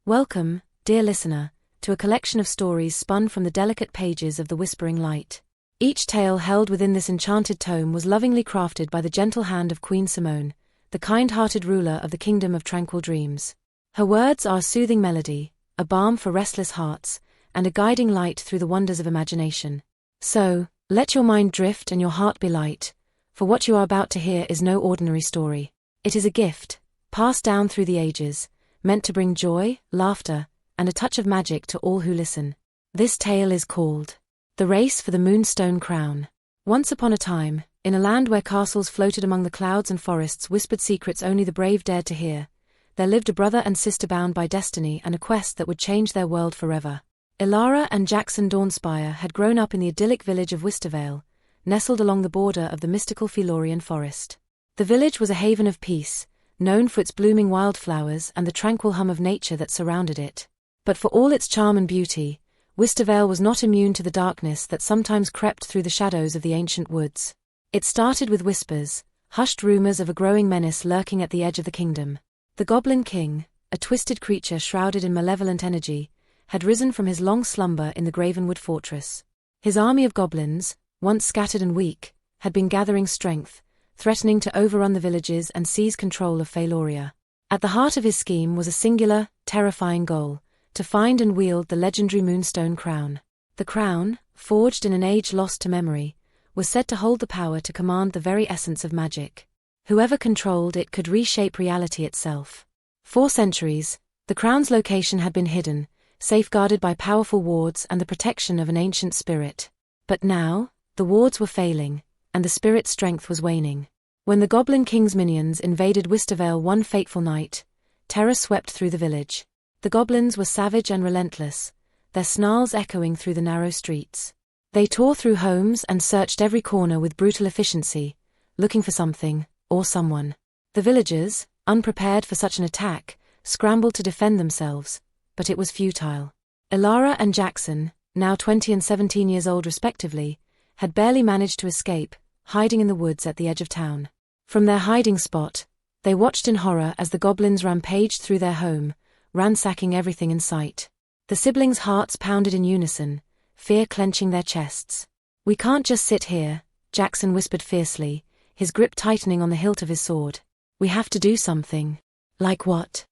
Welcome, dear listener, to a collection of stories spun from the delicate pages of the Whispering Light. Each tale held within this enchanted tome was lovingly crafted by the gentle hand of Queen Simone, the kind-hearted ruler of the Kingdom of Tranquil Dreams. Her words are a soothing melody, a balm for restless hearts, and a guiding light through the wonders of imagination. So, let your mind drift and your heart be light, for what you are about to hear is no ordinary story. It is a gift, passed down through the ages, meant to bring joy, laughter, and a touch of magic to all who listen. This tale is called The Race for the Moonstone Crown. Once upon a time, in a land where castles floated among the clouds and forests whispered secrets only the brave dared to hear, there lived a brother and sister bound by destiny and a quest that would change their world forever. Elara and Jackson Dawnspire had grown up in the idyllic village of Wistervale, nestled along the border of the mystical Felurian forest. The village was a haven of peace, known for its blooming wildflowers and the tranquil hum of nature that surrounded it. But for all its charm and beauty, Wistervale was not immune to the darkness that sometimes crept through the shadows of the ancient woods. It started with whispers, hushed rumors of a growing menace lurking at the edge of the kingdom. The Goblin King, a twisted creature shrouded in malevolent energy, had risen from his long slumber in the Gravenwood fortress. His army of goblins, once scattered and weak, had been gathering strength, threatening to overrun the villages and seize control of Feloria. At the heart of his scheme was a singular, terrifying goal: to find and wield the legendary Moonstone crown. The crown, forged in an age lost to memory, was said to hold the power to command the very essence of magic. Whoever controlled it could reshape reality itself. For centuries, the crown's location had been hidden, safeguarded by powerful wards and the protection of an ancient spirit. But now, the wards were failing, and the spirit's strength was waning. When the Goblin King's minions invaded Wistervale one fateful night, terror swept through the village. The goblins were savage and relentless, their snarls echoing through the narrow streets. They tore through homes and searched every corner with brutal efficiency, looking for something, or someone. The villagers, unprepared for such an attack, scrambled to defend themselves, but it was futile. Elara and Jackson, now 20 and 17 years old respectively, had barely managed to escape, hiding in the woods at the edge of town. From their hiding spot, they watched in horror as the goblins rampaged through their home, ransacking everything in sight. The siblings' hearts pounded in unison, fear clenching their chests. "We can't just sit here," Jackson whispered fiercely, his grip tightening on the hilt of his sword. "We have to do something." "Like what?"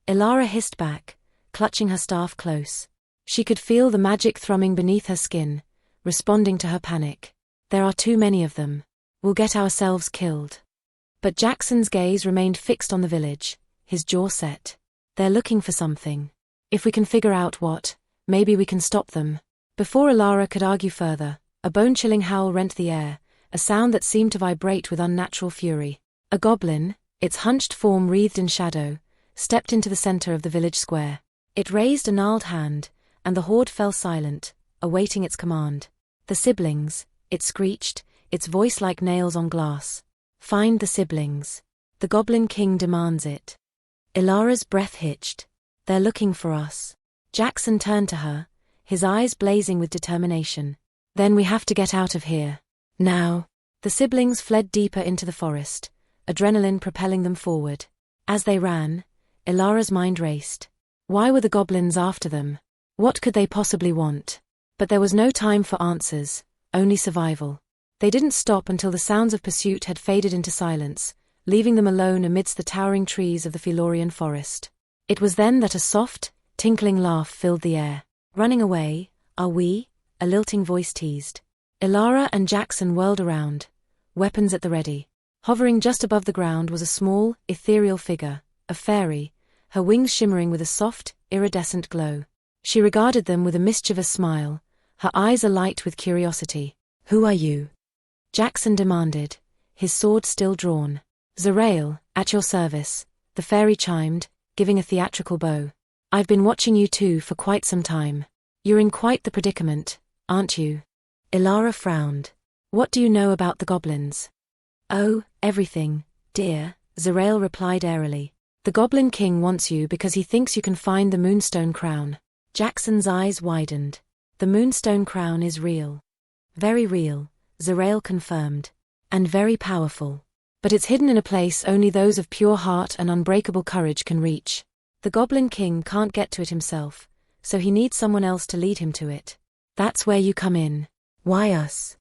Elara hissed back, clutching her staff close. She could feel the magic thrumming beneath her skin, responding to her panic. "There are too many of them. We'll get ourselves killed." But Jackson's gaze remained fixed on the village, his jaw set. "They're looking for something. If we can figure out what, maybe we can stop them." Before Elara could argue further, a bone-chilling howl rent the air, a sound that seemed to vibrate with unnatural fury. A goblin, its hunched form wreathed in shadow, stepped into the center of the village square. It raised a gnarled hand, and the horde fell silent, awaiting its command. "The siblings," it screeched, its voice like nails on glass. "Find the siblings. The Goblin King demands it." Elara's breath hitched. "They're looking for us." Jackson turned to her, his eyes blazing with determination. "Then we have to get out of here. Now." The siblings fled deeper into the forest, adrenaline propelling them forward. As they ran, Elara's mind raced. Why were the goblins after them? What could they possibly want? But there was no time for answers, only survival. They didn't stop until the sounds of pursuit had faded into silence, leaving them alone amidst the towering trees of the Felurian forest. It was then that a soft, tinkling laugh filled the air. "Running away, are we?" a lilting voice teased. Elara and Jackson whirled around, weapons at the ready. Hovering just above the ground was a small, ethereal figure, a fairy, her wings shimmering with a soft, iridescent glow. She regarded them with a mischievous smile, her eyes alight with curiosity. "Who are you?" Jackson demanded, his sword still drawn. "Zerael, at your service," the fairy chimed, giving a theatrical bow. "I've been watching you two for quite some time. You're in quite the predicament, aren't you?" Elara frowned. "What do you know about the goblins?" "Oh, everything, dear," Zerael replied airily. "The Goblin King wants you because he thinks you can find the Moonstone crown." Jackson's eyes widened. "The Moonstone crown is real." "Very real," Zerael confirmed. "And very powerful. But it's hidden in a place only those of pure heart and unbreakable courage can reach." The Goblin King can't get to it himself, so he needs someone else to lead him to it. That's where you come in. Why us?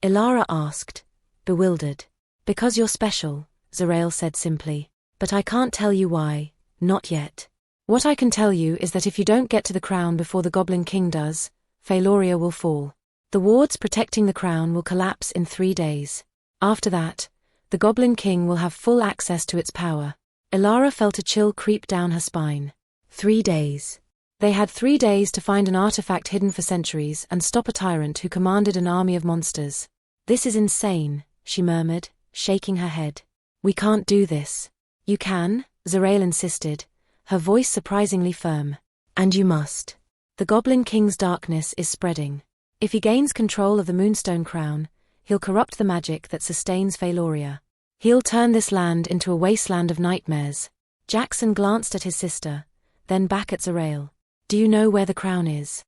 Elara asked, bewildered. Because you're special, Zerael said simply. But I can't tell you why, not yet. What I can tell you is that if you don't get to the crown before the Goblin King does, Faloria will fall. The wards protecting the crown will collapse in 3 days. After that, the Goblin King will have full access to its power. Elara felt a chill creep down her spine. 3 days. They had 3 days to find an artifact hidden for centuries and stop a tyrant who commanded an army of monsters. This is insane, she murmured, shaking her head. We can't do this. You can, Zerael insisted, her voice surprisingly firm. And you must. The Goblin King's darkness is spreading. If he gains control of the Moonstone crown, he'll corrupt the magic that sustains Faloria. He'll turn this land into a wasteland of nightmares. Jackson glanced at his sister, then back at Zerael. Do you know where the crown is?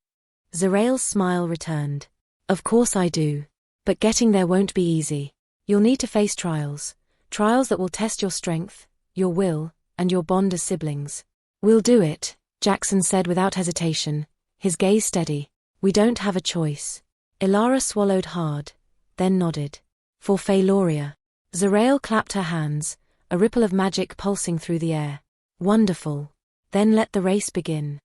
Zerael's smile returned. Of course I do. But getting there won't be easy. You'll need to face trials. Trials that will test your strength, your will, and your bond as siblings. We'll do it, Jackson said without hesitation, his gaze steady. We don't have a choice. Elara swallowed hard, then nodded. For Faloria. Zerael clapped her hands, a ripple of magic pulsing through the air. Wonderful. Then let the race begin.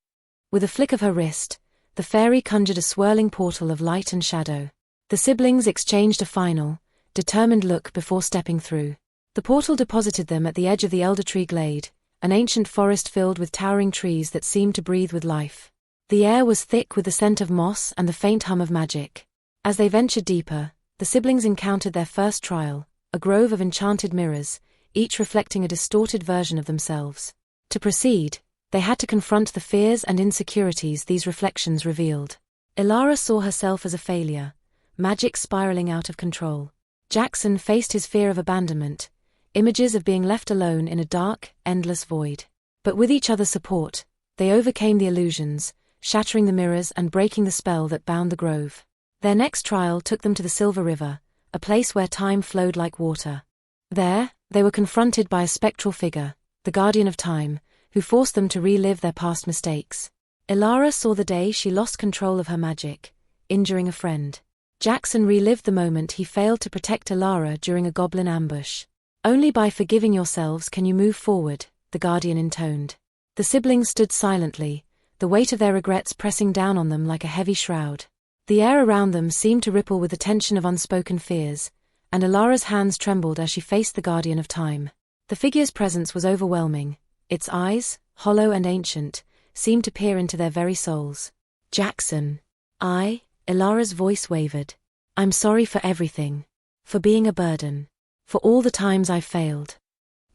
With a flick of her wrist, the fairy conjured a swirling portal of light and shadow. The siblings exchanged a final, determined look before stepping through. The portal deposited them at the edge of the Elder Tree Glade, an ancient forest filled with towering trees that seemed to breathe with life. The air was thick with the scent of moss and the faint hum of magic. As they ventured deeper, the siblings encountered their first trial, a grove of enchanted mirrors, each reflecting a distorted version of themselves. To proceed, they had to confront the fears and insecurities these reflections revealed. Elara saw herself as a failure, magic spiraling out of control. Jackson faced his fear of abandonment, images of being left alone in a dark, endless void. But with each other's support, they overcame the illusions, shattering the mirrors and breaking the spell that bound the grove. Their next trial took them to the Silver River, a place where time flowed like water. There, they were confronted by a spectral figure, the Guardian of Time, who forced them to relive their past mistakes. Elara saw the day she lost control of her magic, injuring a friend. Jackson relived the moment he failed to protect Elara during a goblin ambush. Only by forgiving yourselves can you move forward, the Guardian intoned. The siblings stood silently, the weight of their regrets pressing down on them like a heavy shroud. The air around them seemed to ripple with the tension of unspoken fears, and Elara's hands trembled as she faced the Guardian of Time. The figure's presence was overwhelming. Its eyes, hollow and ancient, seemed to peer into their very souls. Jackson. Elara's voice wavered. I'm sorry for everything. For being a burden. For all the times I've failed.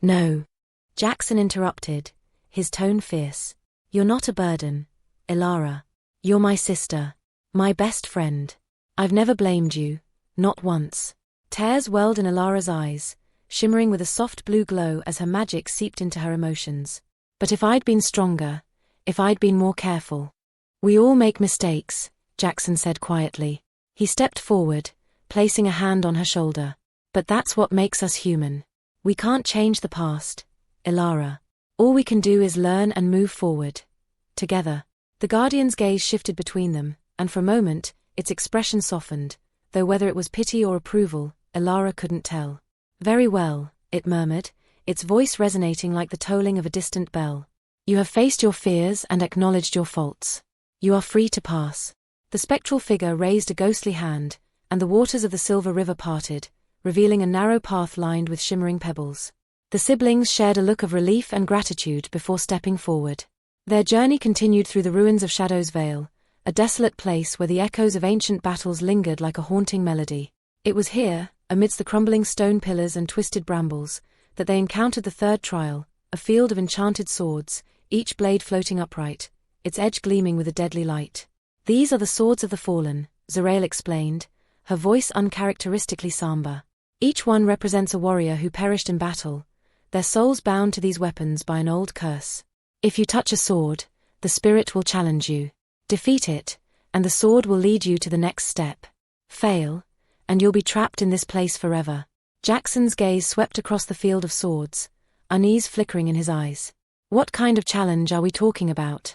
No. Jackson interrupted, his tone fierce. You're not a burden, Elara. You're my sister. My best friend. I've never blamed you, not once. Tears welled in Elara's eyes, shimmering with a soft blue glow as her magic seeped into her emotions. But if I'd been stronger, if I'd been more careful. We all make mistakes, Jackson said quietly. He stepped forward, placing a hand on her shoulder. But that's what makes us human. We can't change the past, Elara. All we can do is learn and move forward. Together. The Guardian's gaze shifted between them, and for a moment, its expression softened, though whether it was pity or approval, Elara couldn't tell. Very well, it murmured, its voice resonating like the tolling of a distant bell. You have faced your fears and acknowledged your faults. You are free to pass. The spectral figure raised a ghostly hand, and the waters of the Silver River parted, revealing a narrow path lined with shimmering pebbles. The siblings shared a look of relief and gratitude before stepping forward. Their journey continued through the ruins of Shadow's Vale, a desolate place where the echoes of ancient battles lingered like a haunting melody. It was here, amidst the crumbling stone pillars and twisted brambles, that they encountered the third trial, a field of enchanted swords, each blade floating upright, its edge gleaming with a deadly light. These are the swords of the fallen, Zerael explained, her voice uncharacteristically somber. Each one represents a warrior who perished in battle, their souls bound to these weapons by an old curse. If you touch a sword, the spirit will challenge you. Defeat it, and the sword will lead you to the next step. Fail, and you'll be trapped in this place forever. Jackson's gaze swept across the field of swords, unease flickering in his eyes. What kind of challenge are we talking about?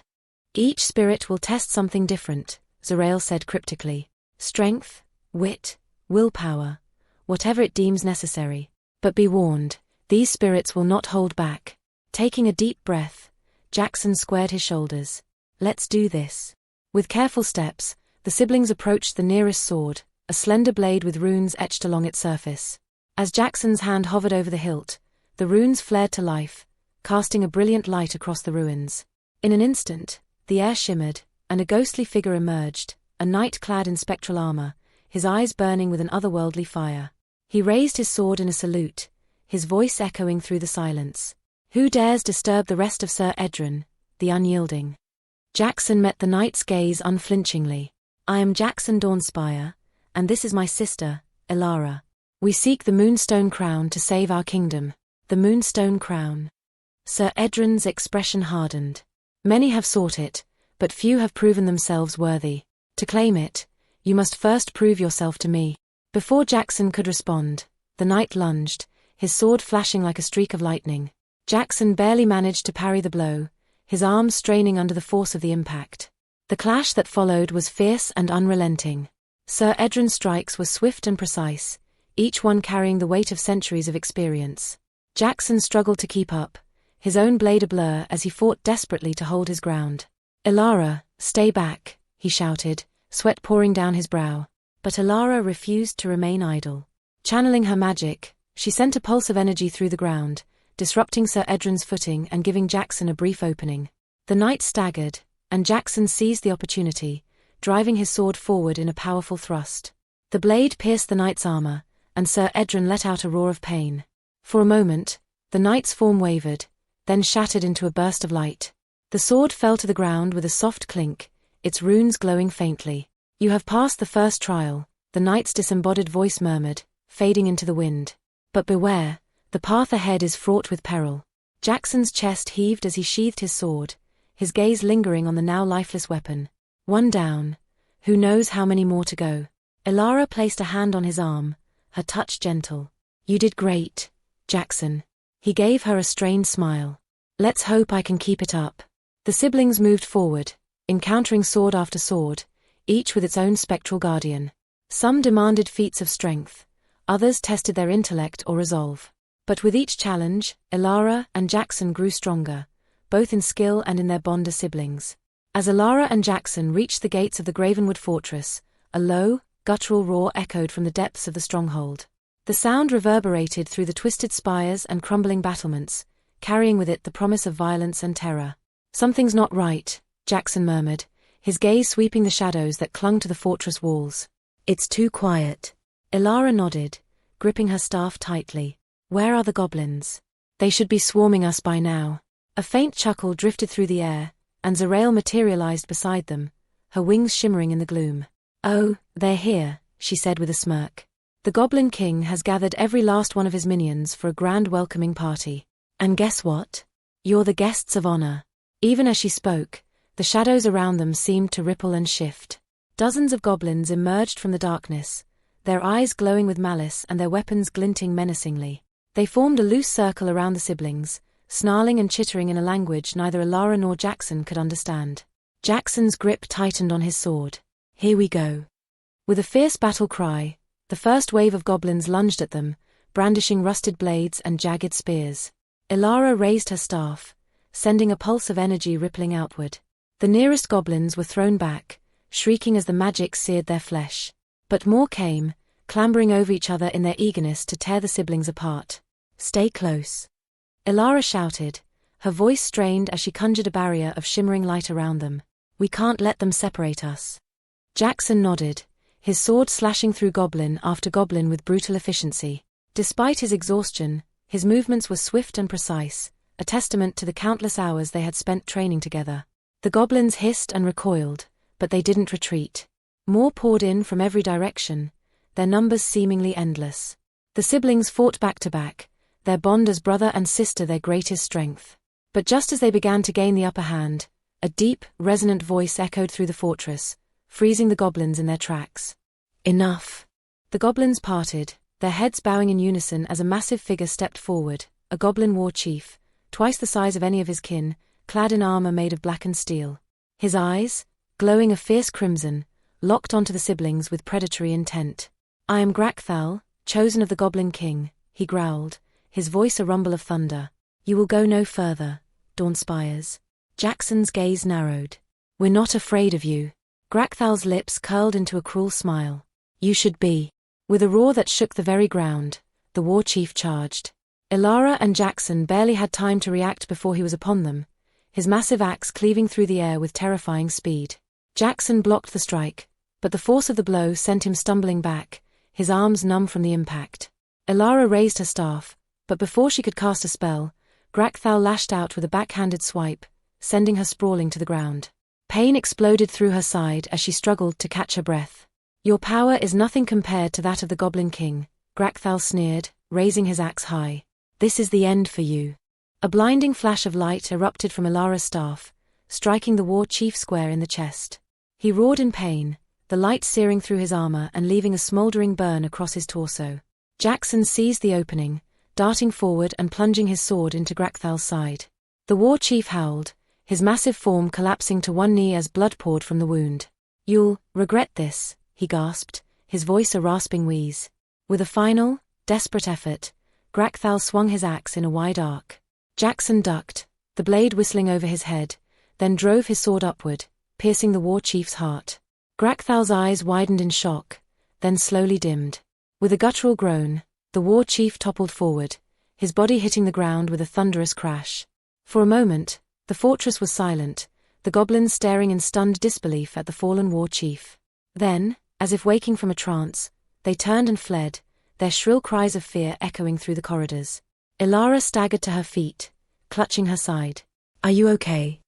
Each spirit will test something different, Zerael said cryptically. Strength, wit, willpower, whatever it deems necessary. But be warned, these spirits will not hold back. Taking a deep breath, Jackson squared his shoulders. Let's do this. With careful steps, the siblings approached the nearest sword, a slender blade with runes etched along its surface. As Jackson's hand hovered over the hilt, the runes flared to life, casting a brilliant light across the ruins. In an instant, the air shimmered, and a ghostly figure emerged, a knight clad in spectral armor, his eyes burning with an otherworldly fire. He raised his sword in a salute, his voice echoing through the silence. Who dares disturb the rest of Sir Edron, the unyielding? Jackson met the knight's gaze unflinchingly. I am Jackson Dawnspire, and this is my sister, Elara. We seek the Moonstone crown to save our kingdom. The Moonstone crown. Sir Edron's expression hardened. Many have sought it, but few have proven themselves worthy. To claim it, you must first prove yourself to me. Before Jackson could respond, the knight lunged, his sword flashing like a streak of lightning. Jackson barely managed to parry the blow, his arms straining under the force of the impact. The clash that followed was fierce and unrelenting. Sir Edron's strikes were swift and precise, each one carrying the weight of centuries of experience. Jackson struggled to keep up, his own blade ablur as he fought desperately to hold his ground. Elara, stay back, he shouted, sweat pouring down his brow. But Elara refused to remain idle. Channeling her magic, she sent a pulse of energy through the ground, disrupting Sir Edron's footing and giving Jackson a brief opening. The knight staggered, and Jackson seized the opportunity, driving his sword forward in a powerful thrust. The blade pierced the knight's armor, and Sir Edron let out a roar of pain. For a moment, the knight's form wavered, then shattered into a burst of light. The sword fell to the ground with a soft clink, its runes glowing faintly. You have passed the first trial, the knight's disembodied voice murmured, fading into the wind. But beware, the path ahead is fraught with peril. Jackson's chest heaved as he sheathed his sword, his gaze lingering on the now lifeless weapon. One down, who knows how many more to go. Elara placed a hand on his arm, her touch gentle. You did great, Jackson. He gave her a strained smile. Let's hope I can keep it up. The siblings moved forward, encountering sword after sword, each with its own spectral guardian. Some demanded feats of strength, others tested their intellect or resolve. But with each challenge, Elara and Jackson grew stronger, both in skill and in their bond as siblings. As Elara and Jackson reached the gates of the Gravenwood fortress, a low, guttural roar echoed from the depths of the stronghold. The sound reverberated through the twisted spires and crumbling battlements, carrying with it the promise of violence and terror. Something's not right, Jackson murmured, his gaze sweeping the shadows that clung to the fortress walls. It's too quiet. Elara nodded, gripping her staff tightly. Where are the goblins? They should be swarming us by now. A faint chuckle drifted through the air, and Zerael materialized beside them, her wings shimmering in the gloom. Oh, they're here, she said with a smirk. The Goblin King has gathered every last one of his minions for a grand welcoming party. And guess what? You're the guests of honor. Even as she spoke, the shadows around them seemed to ripple and shift. Dozens of goblins emerged from the darkness, their eyes glowing with malice and their weapons glinting menacingly. They formed a loose circle around the siblings, snarling and chittering in a language neither Elara nor Jackson could understand. Jackson's grip tightened on his sword. Here we go. With a fierce battle cry, the first wave of goblins lunged at them, brandishing rusted blades and jagged spears. Elara raised her staff, sending a pulse of energy rippling outward. The nearest goblins were thrown back, shrieking as the magic seared their flesh. But more came, clambering over each other in their eagerness to tear the siblings apart. Stay close. Elara shouted, her voice strained as she conjured a barrier of shimmering light around them. We can't let them separate us. Jackson nodded, his sword slashing through goblin after goblin with brutal efficiency. Despite his exhaustion, his movements were swift and precise, a testament to the countless hours they had spent training together. The goblins hissed and recoiled, but they didn't retreat. More poured in from every direction, their numbers seemingly endless. The siblings fought back to back, their bond as brother and sister their greatest strength. But just as they began to gain the upper hand, a deep, resonant voice echoed through the fortress, freezing the goblins in their tracks. Enough. The goblins parted, their heads bowing in unison as a massive figure stepped forward, a goblin war chief, twice the size of any of his kin, clad in armor made of blackened steel. His eyes, glowing a fierce crimson, locked onto the siblings with predatory intent. "I am Grakthal, chosen of the Goblin King," he growled, his voice a rumble of thunder. "You will go no further, Dawnspires." Jackson's gaze narrowed. "We're not afraid of you." Grakthal's lips curled into a cruel smile. "You should be." With a roar that shook the very ground, the war chief charged. Ilara and Jackson barely had time to react before he was upon them, his massive axe cleaving through the air with terrifying speed. Jackson blocked the strike, but the force of the blow sent him stumbling back, his arms numb from the impact. Ilara raised her staff, but before she could cast a spell, Grakthal lashed out with a backhanded swipe, sending her sprawling to the ground. Pain exploded through her side as she struggled to catch her breath. "Your power is nothing compared to that of the Goblin King," Grakthal sneered, raising his axe high. "This is the end for you." A blinding flash of light erupted from Ilara's staff, striking the war chief square in the chest. He roared in pain, the light searing through his armor and leaving a smoldering burn across his torso. Jackson seized the opening, darting forward and plunging his sword into Grakthal's side. The war chief howled, his massive form collapsing to one knee as blood poured from the wound. "You'll regret this," he gasped, his voice a rasping wheeze. With a final, desperate effort, Grakthal swung his axe in a wide arc. Jackson ducked, the blade whistling over his head, then drove his sword upward, piercing the war chief's heart. Grakthal's eyes widened in shock, then slowly dimmed. With a guttural groan, the war chief toppled forward, his body hitting the ground with a thunderous crash. For a moment, the fortress was silent, the goblins staring in stunned disbelief at the fallen war chief. Then, as if waking from a trance, they turned and fled, their shrill cries of fear echoing through the corridors. Ilara staggered to her feet, clutching her side. "Are you okay?"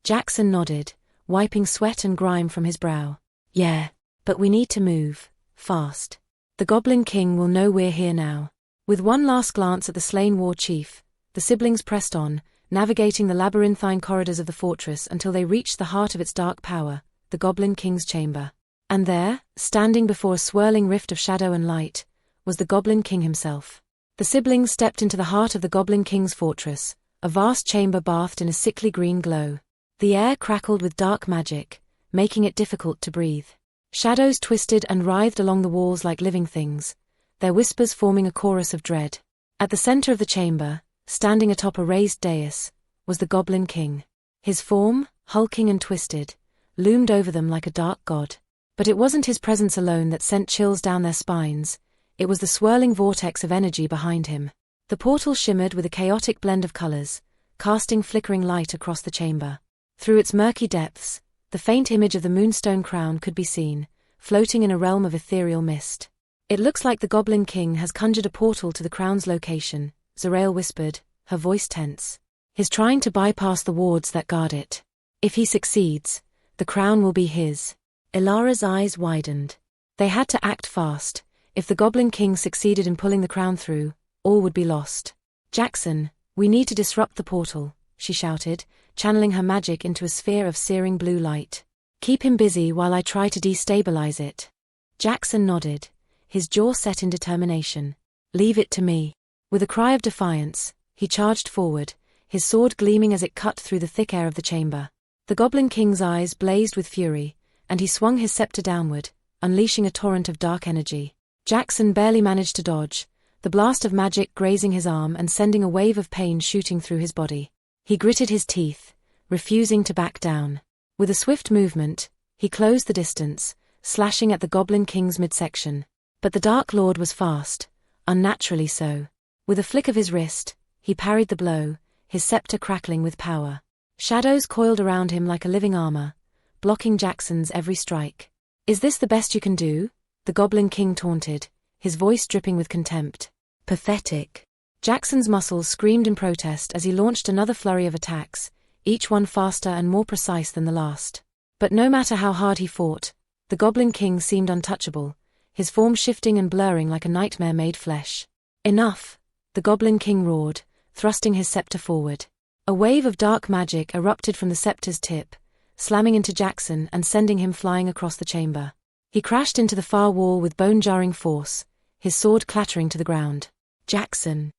Jackson nodded, wiping sweat and grime from his brow. "Yeah, but we need to move, fast. The Goblin King will know we're here now." With one last glance at the slain war chief, the siblings pressed on, navigating the labyrinthine corridors of the fortress until they reached the heart of its dark power, the Goblin King's chamber. And there, standing before a swirling rift of shadow and light, was the Goblin King himself. The siblings stepped into the heart of the Goblin King's fortress, a vast chamber bathed in a sickly green glow. The air crackled with dark magic, making it difficult to breathe. Shadows twisted and writhed along the walls like living things, their whispers forming a chorus of dread. At the center of the chamber, standing atop a raised dais, was the Goblin King. His form, hulking and twisted, loomed over them like a dark god. But it wasn't his presence alone that sent chills down their spines, it was the swirling vortex of energy behind him. The portal shimmered with a chaotic blend of colors, casting flickering light across the chamber. Through its murky depths, the faint image of the Moonstone crown could be seen, floating in a realm of ethereal mist. "It looks like the Goblin King has conjured a portal to the crown's location," Zorail whispered, her voice tense. "He's trying to bypass the wards that guard it. If he succeeds, the crown will be his." Ilara's eyes widened. They had to act fast. If the Goblin King succeeded in pulling the crown through, all would be lost. "Jackson, we need to disrupt the portal," she shouted, channeling her magic into a sphere of searing blue light. "Keep him busy while I try to destabilize it." Jackson nodded, his jaw set in determination. "Leave it to me." With a cry of defiance, he charged forward, his sword gleaming as it cut through the thick air of the chamber. The Goblin King's eyes blazed with fury, and he swung his scepter downward, unleashing a torrent of dark energy. Jackson barely managed to dodge, the blast of magic grazing his arm and sending a wave of pain shooting through his body. He gritted his teeth, refusing to back down. With a swift movement, he closed the distance, slashing at the Goblin King's midsection. But the Dark Lord was fast, unnaturally so. With a flick of his wrist, he parried the blow, his scepter crackling with power. Shadows coiled around him like a living armor, blocking Jackson's every strike. "Is this the best you can do?" the Goblin King taunted, his voice dripping with contempt. "Pathetic." Jackson's muscles screamed in protest as he launched another flurry of attacks, each one faster and more precise than the last. But no matter how hard he fought, the Goblin King seemed untouchable, his form shifting and blurring like a nightmare made flesh. "Enough," the Goblin King roared, thrusting his scepter forward. A wave of dark magic erupted from the scepter's tip, slamming into Jackson and sending him flying across the chamber. He crashed into the far wall with bone-jarring force, his sword clattering to the ground. "Jackson!"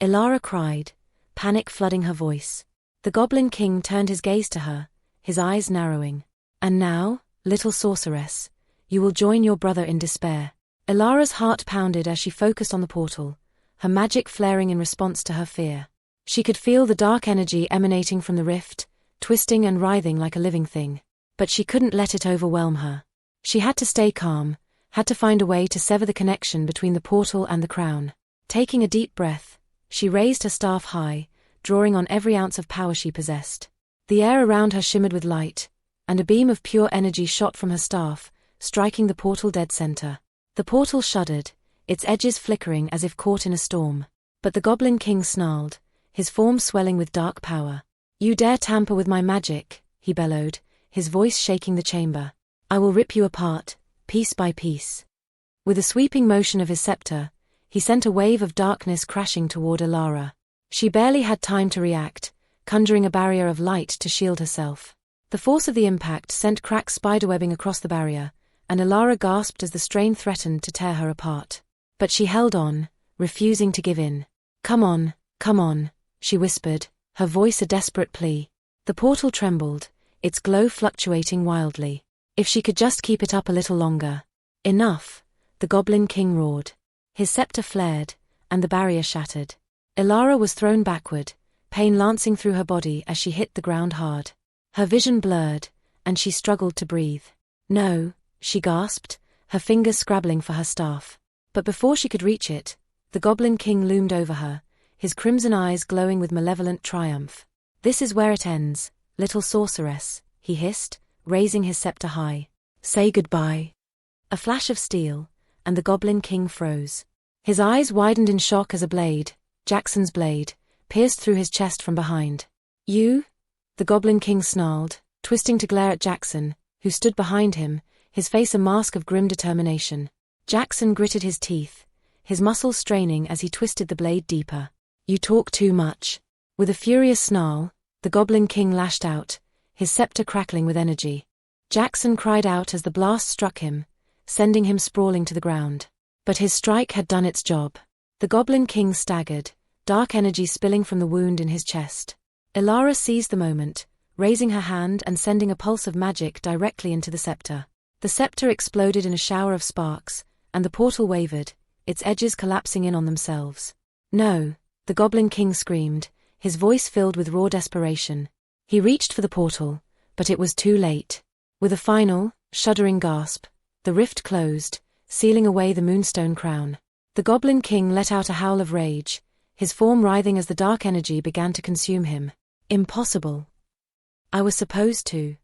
Ilara cried, panic flooding her voice. The Goblin King turned his gaze to her, his eyes narrowing. "And now, little sorceress, you will join your brother in despair." Ilara's heart pounded as she focused on the portal, her magic flaring in response to her fear. She could feel the dark energy emanating from the rift, twisting and writhing like a living thing. But she couldn't let it overwhelm her. She had to stay calm, had to find a way to sever the connection between the portal and the crown. Taking a deep breath, she raised her staff high, drawing on every ounce of power she possessed. The air around her shimmered with light, and a beam of pure energy shot from her staff, striking the portal dead center. The portal shuddered, its edges flickering as if caught in a storm. But the Goblin King snarled, his form swelling with dark power. "You dare tamper with my magic," he bellowed, his voice shaking the chamber. "I will rip you apart, piece by piece." With a sweeping motion of his scepter, he sent a wave of darkness crashing toward Ilara. She barely had time to react, conjuring a barrier of light to shield herself. The force of the impact sent cracked spiderwebbing across the barrier, and Ilara gasped as the strain threatened to tear her apart. But she held on, refusing to give in. Come on," she whispered, her voice a desperate plea. The portal trembled, its glow fluctuating wildly. If she could just keep it up a little longer. "Enough," the Goblin King roared. His scepter flared, and the barrier shattered. Ilara was thrown backward, pain lancing through her body as she hit the ground hard. Her vision blurred, and she struggled to breathe. "No," she gasped, her fingers scrabbling for her staff. But before she could reach it, the Goblin King loomed over her, his crimson eyes glowing with malevolent triumph. "This is where it ends, little sorceress," he hissed, raising his scepter high. "Say goodbye." A flash of steel, and the Goblin King froze. His eyes widened in shock as a blade, Jackson's blade, pierced through his chest from behind. "You?" the Goblin King snarled, twisting to glare at Jackson, who stood behind him, his face a mask of grim determination. Jackson gritted his teeth, his muscles straining as he twisted the blade deeper. "You talk too much." With a furious snarl, the Goblin King lashed out, his scepter crackling with energy. Jackson cried out as the blast struck him, sending him sprawling to the ground. But his strike had done its job. The Goblin King staggered, dark energy spilling from the wound in his chest. Ilara seized the moment, raising her hand and sending a pulse of magic directly into the scepter. The scepter exploded in a shower of sparks, and the portal wavered, its edges collapsing in on themselves. "No," the Goblin King screamed, his voice filled with raw desperation. He reached for the portal, but it was too late. With a final, shuddering gasp, the rift closed, sealing away the Moonstone crown. The Goblin King let out a howl of rage, his form writhing as the dark energy began to consume him. "Impossible. I was supposed to."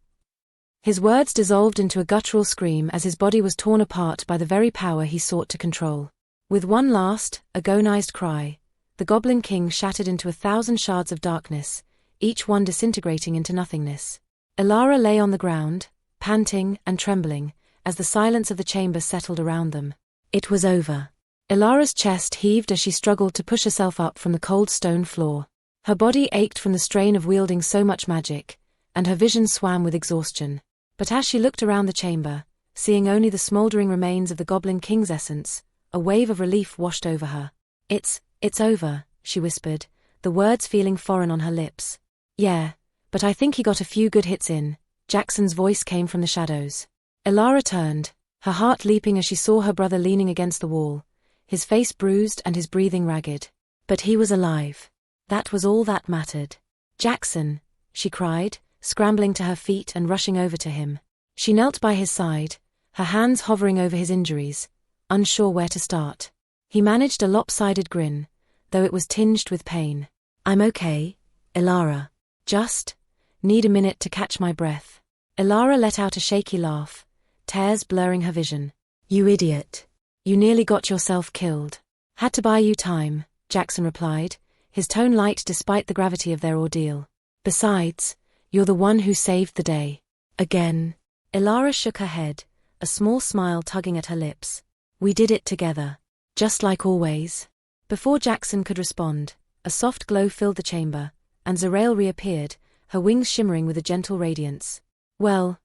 His words dissolved into a guttural scream as his body was torn apart by the very power he sought to control. With one last, agonized cry, the Goblin King shattered into 1,000 shards of darkness, each one disintegrating into nothingness. Ilara lay on the ground, panting and trembling, as the silence of the chamber settled around them. It was over. Ilara's chest heaved as she struggled to push herself up from the cold stone floor. Her body ached from the strain of wielding so much magic, and her vision swam with exhaustion. But as she looked around the chamber, seeing only the smoldering remains of the Goblin King's essence, a wave of relief washed over her. It's over," she whispered, the words feeling foreign on her lips. "Yeah, but I think he got a few good hits in," Jackson's voice came from the shadows. Ilara turned, her heart leaping as she saw her brother leaning against the wall, his face bruised and his breathing ragged. But he was alive. That was all that mattered. "Jackson," she cried, scrambling to her feet and rushing over to him. She knelt by his side, her hands hovering over his injuries, unsure where to start. He managed a lopsided grin, though it was tinged with pain. "I'm okay, Ilara. Just need a minute to catch my breath." Ilara let out a shaky laugh, tears blurring her vision. "You idiot. You nearly got yourself killed." "Had to buy you time," Jackson replied, his tone light despite the gravity of their ordeal. "Besides, you're the one who saved the day." "Again?" Ilara shook her head, a small smile tugging at her lips. "We did it together. Just like always." Before Jackson could respond, a soft glow filled the chamber, and Zarael reappeared, her wings shimmering with a gentle radiance. Well,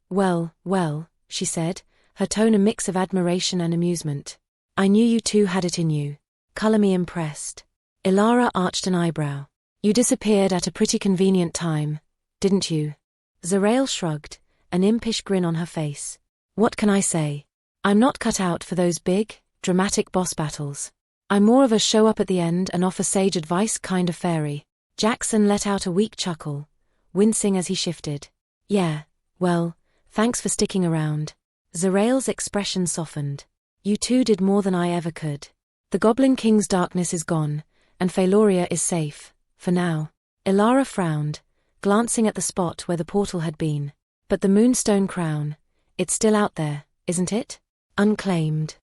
she said, her tone a mix of admiration and amusement. "I knew you two had it in you. Color me impressed." Ilara arched an eyebrow. You disappeared at a pretty convenient time, didn't you? Zarael shrugged, an impish grin on her face. What can I say? I'm not cut out for those big, dramatic boss battles. I'm more of a show up at the end and offer sage advice kind of fairy. Jackson let out a weak chuckle, wincing as he shifted. Yeah, well, thanks for sticking around. Zarael's expression softened. You two did more than I ever could. The Goblin King's darkness is gone, and Faloria is safe, for now. Elara frowned, glancing at the spot where the portal had been. But the Moonstone crown, it's still out there, isn't it? Unclaimed.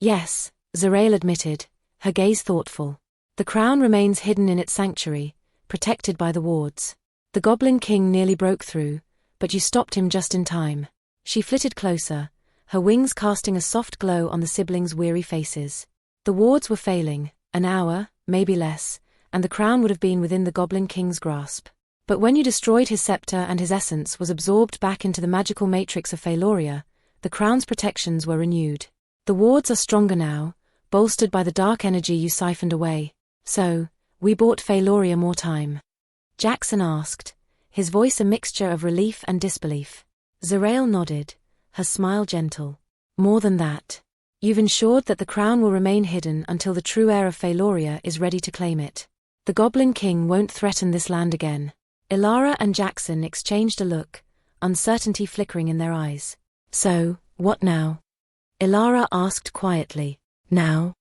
Yes, Zarael admitted, her gaze thoughtful. The crown remains hidden in its sanctuary, protected by the wards. The Goblin King nearly broke through, but you stopped him just in time. She flitted closer, her wings casting a soft glow on the siblings' weary faces. The wards were failing, an hour, maybe less, and the crown would have been within the Goblin King's grasp. But when you destroyed his scepter and his essence was absorbed back into the magical matrix of Faloria, the crown's protections were renewed. The wards are stronger now, bolstered by the dark energy you siphoned away. So, we bought Faloria more time? Jackson asked, his voice a mixture of relief and disbelief. Zarael nodded, her smile gentle. More than that. You've ensured that the crown will remain hidden until the true heir of Faloria is ready to claim it. The Goblin King won't threaten this land again. Elara and Jackson exchanged a look, uncertainty flickering in their eyes. So, what now? Elara asked quietly. Now?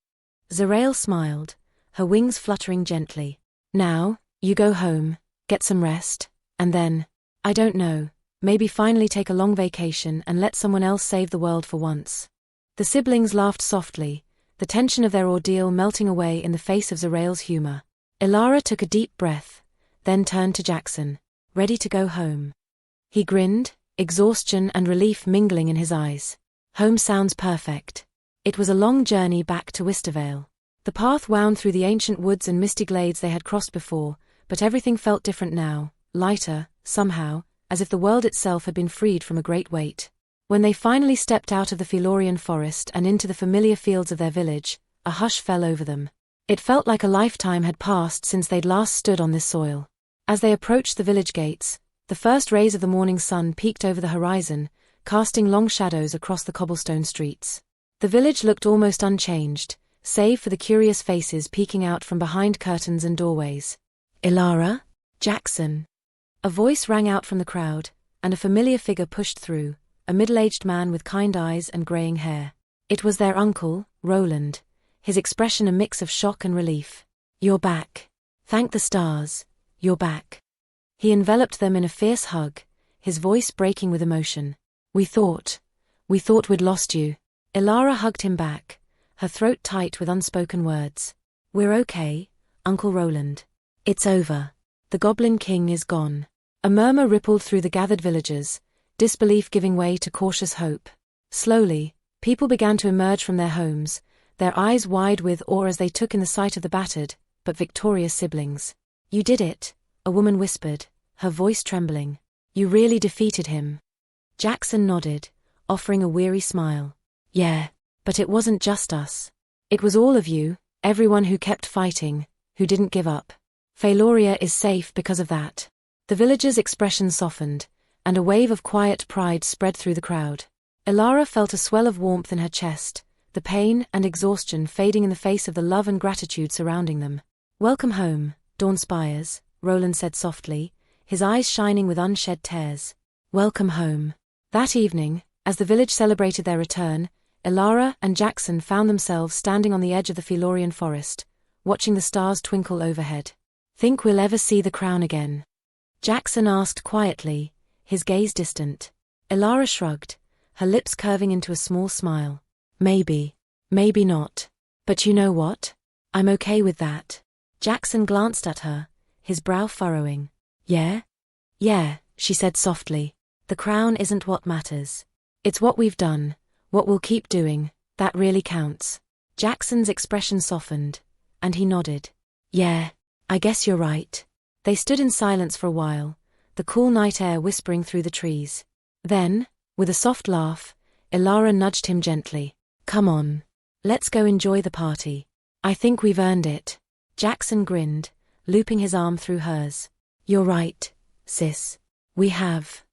Zarael smiled, her wings fluttering gently. Now, you go home, get some rest, and then, I don't know, maybe finally take a long vacation and let someone else save the world for once. The siblings laughed softly, the tension of their ordeal melting away in the face of Zarael's humor. Elara took a deep breath, then turned to Jackson, ready to go home. He grinned, exhaustion and relief mingling in his eyes. Home sounds perfect. It was a long journey back to Wistervale. The path wound through the ancient woods and misty glades they had crossed before, but everything felt different now, lighter, somehow, as if the world itself had been freed from a great weight. When they finally stepped out of the Felorian forest and into the familiar fields of their village, a hush fell over them. It felt like a lifetime had passed since they'd last stood on this soil. As they approached the village gates, the first rays of the morning sun peeked over the horizon, casting long shadows across the cobblestone streets. The village looked almost unchanged, save for the curious faces peeking out from behind curtains and doorways. Elara? Jackson? A voice rang out from the crowd, and a familiar figure pushed through, a middle-aged man with kind eyes and graying hair. It was their uncle, Roland, his expression a mix of shock and relief. You're back. Thank the stars, you're back. He enveloped them in a fierce hug, his voice breaking with emotion. We thought we'd lost you. Elara hugged him back, her throat tight with unspoken words. We're okay, Uncle Roland. It's over. The Goblin King is gone. A murmur rippled through the gathered villagers, disbelief giving way to cautious hope. Slowly, people began to emerge from their homes, their eyes wide with awe as they took in the sight of the battered, but victorious siblings. You did it, a woman whispered, her voice trembling. You really defeated him. Jackson nodded, offering a weary smile. Yeah, but it wasn't just us. It was all of you, everyone who kept fighting, who didn't give up. Faloria is safe because of that. The villagers' expression softened, and a wave of quiet pride spread through the crowd. Elara felt a swell of warmth in her chest, the pain and exhaustion fading in the face of the love and gratitude surrounding them. Welcome home, Dawn Spires, Roland said softly, his eyes shining with unshed tears. Welcome home. That evening, as the village celebrated their return, Elara and Jackson found themselves standing on the edge of the Felorian forest, watching the stars twinkle overhead. Think we'll ever see the crown again? Jackson asked quietly, his gaze distant. Elara shrugged, her lips curving into a small smile. Maybe. Maybe not. But you know what? I'm okay with that. Jackson glanced at her, his brow furrowing. Yeah? Yeah, she said softly. The crown isn't what matters. It's what we've done, what we'll keep doing, that really counts. Jackson's expression softened, and he nodded. Yeah, I guess you're right. They stood in silence for a while, the cool night air whispering through the trees. Then, with a soft laugh, Elara nudged him gently. Come on. Let's go enjoy the party. I think we've earned it. Jackson grinned, looping his arm through hers. "You're right, sis. We have."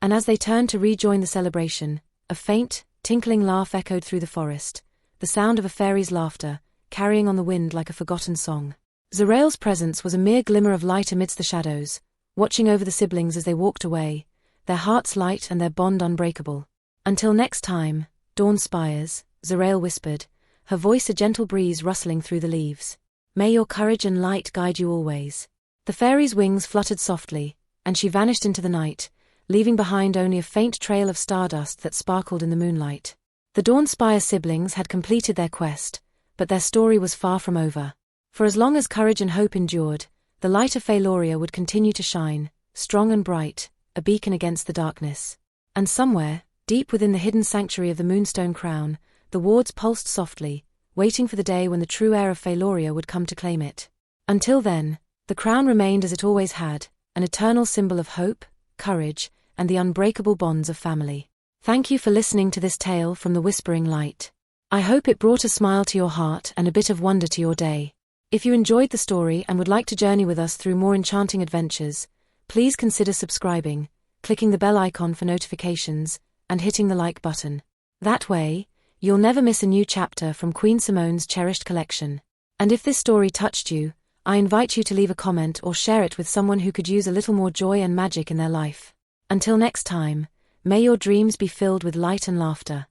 And as they turned to rejoin the celebration, a faint, tinkling laugh echoed through the forest, the sound of a fairy's laughter, carrying on the wind like a forgotten song. Zarael's presence was a mere glimmer of light amidst the shadows, watching over the siblings as they walked away, their hearts light and their bond unbreakable. "Until next time, dawn spires," Zarael whispered, her voice a gentle breeze rustling through the leaves. "May your courage and light guide you always." The fairy's wings fluttered softly, and she vanished into the night, leaving behind only a faint trail of stardust that sparkled in the moonlight. The Dawnspire siblings had completed their quest, but their story was far from over. For as long as courage and hope endured, the light of Faloria would continue to shine, strong and bright, a beacon against the darkness. And somewhere, deep within the hidden sanctuary of the Moonstone crown, the wards pulsed softly, waiting for the day when the true heir of Faloria would come to claim it. Until then, the crown remained as it always had, an eternal symbol of hope, courage, and the unbreakable bonds of family. Thank you for listening to this tale from the Whispering Light. I hope it brought a smile to your heart and a bit of wonder to your day. If you enjoyed the story and would like to journey with us through more enchanting adventures, please consider subscribing, clicking the bell icon for notifications, and hitting the like button. That way, you'll never miss a new chapter from Queen Simone's cherished collection. And if this story touched you, I invite you to leave a comment or share it with someone who could use a little more joy and magic in their life. Until next time, may your dreams be filled with light and laughter.